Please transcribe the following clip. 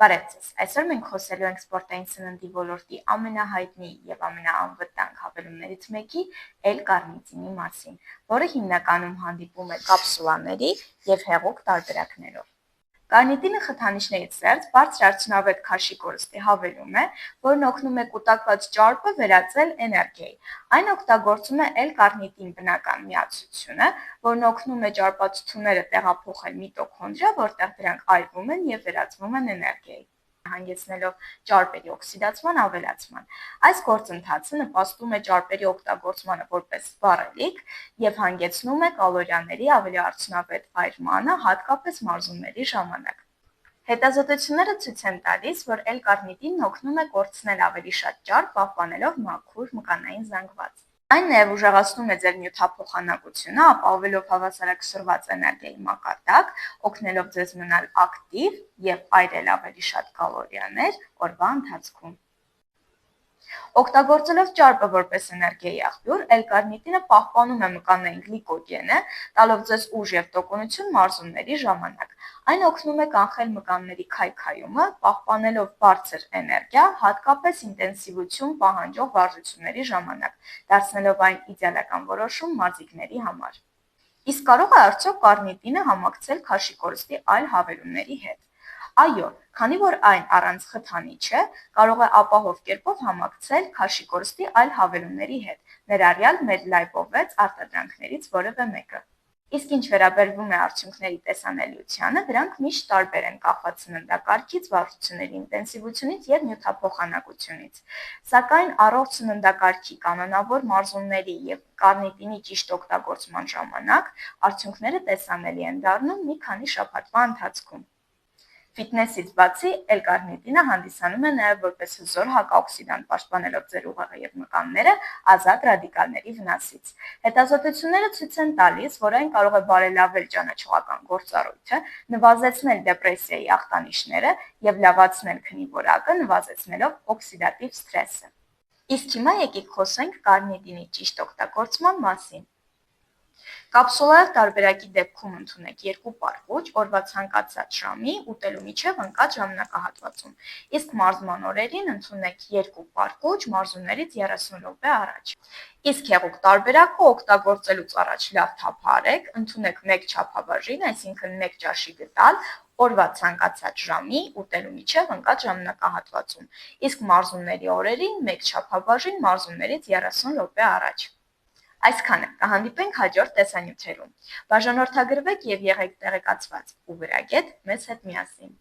Բարև ձեզ, այսօր մենք խոսելու ենք սպորտային սննդի ոլորտի ամենահայտնի եւ ամենաանվտանգ հավելումներից մեկի L-կարնիտինի մասին, որը հիմնականում հանդիպում է կապսուլաների եւ հեղուկ տարբերակներով։ Կարնիտինը խթանիչներից զերծ բարձր արդյունավետ քաշի կորստի հավելում է, որն օգնում է կուտակված ճարպը վերածել էներգիայի։ Այն օգտագործում է L-կարնիտին բնական միացությունը, որն օգնում է ճարպաթթուները տեղափոխել միտոքոնդրիա, որտեղ դրանք այրվում են եւ վերածվում են էներգիայի, հանգեցնելով ճարպերի օքսիդացման ավելացման։ Այս գործընթացը նպաստում է ճարպերի օգտագործմանը որպես վառելիք եւ հանգեցնում է կալորիաների ավելի արդյունավետ այրմանը, հատկապես մարզումների ժամանակ։ Հետազոտությունները ցույց են տալիս, որ L-կարնիտինն օգնում է կորցնել ավելի շատ ճարպ, պահպանելով մաքուր մկանային զանգված։ Այն նաև ուժեղացնում է ձեր նյութափոխանակությունը, ապահովելով հավասարակշռված էներգիայի մակարդակ, օգնելով ձեզ մնալ ակտիվ եւ այրել ավելի շատ կալորիաներ օրվա ընթացքում։ Օգտագործելով ճարպը որպես էներգիայի աղբյուր, L-կարնիտինը պահպանում է մկանային գլիկոգենը, տալով ձեզ ուժ եւ տոկունություն մարզումների ժամանակ։ Այն օգնում է կանխել մկանների քայքայումը, պահպանելով բարձր էներգիա, հատկապես ինտենսիվություն պահանջող վարժությունների ժամանակ, դարձնելով այն իդեալական որոշում մարզիկների համար։ Իսկ կարող է արդյոք կարնիտինը համակցել քաշի կորստի այլ հավելումների հետ։ Այո, քանի որ այն առանց խթանիչ է, կարող է ապահով կերպով համակցել քաշի կորստի այլ հավելումների հետ, ներառյալ MedLife-6 արտադրանքներից որևէ մեկը։ Իսկ ինչ վերաբերվում է արդյունքների տեսանելիությանը, դրանք միշտ տարբեր են կախված սննդակարգից, վարժությունների ինտենսիվությունից եւ նյութափոխանակությունից։ Սակայն առողջ սննդակարգի, կանոնավոր մարզումների եւ կարնիտինի ճիշտ օգտագործման ժամանակ արդյունքները տեսանելի են դառնում մի քանի շաբաթվա ընթացքում։ Ֆիթնեսից բացի, L-կարնիտինը հանդիսանում է նաև որպես հզոր հակաօքսիդանտ, պաշտպանելով ձեր ուղեղը եւ մկանները ազատ ռադիկալների վնասից։ Հետազոտությունները ցույց են տալիս, որ այն կարող է բարելավել ճանաչողական գործառույթը, նվազեցնել դեպրեսիայի ախտանիշները եւ լավացնել քնի որակը, նվազեցնելով օքսիդատիվ սթրեսը։ Իսկ հիմա եկեք խոսենք կարնիտինի ճիշտ օգտագործման մասին։ Կապսուլայով տարբերակի դեպքում ընդունեք 2 պարկուճ օրվա ցանկացած ժամի ուտելու միջև ընկած ժամանակահատվածում, իսկ մարզման օրերին ընդունեք 2 պարկուճ մարզումներից 30 րոպե առաջ։ Իսկ հեղուկ տարբերակը օգտագործելուց առաջ լավ թափահարեք, ընդունեք 1 չափաբաժին, այսինքն 1 ճաշի գդալ, օրվա ցանկացած ժամի ուտելու միջև ընկած ժամանակահատվածում, իսկ մարզումների օրերին 1 չափաբաժին մարզումներից 30 րոպե առաջ։ Այսքանը, կհանդիպենք հաջորդ տեսանյութերում։ Բաժանորդագրվեք եւ եղեք տեղեկացված ու գրագետ մեզ հետ միասին։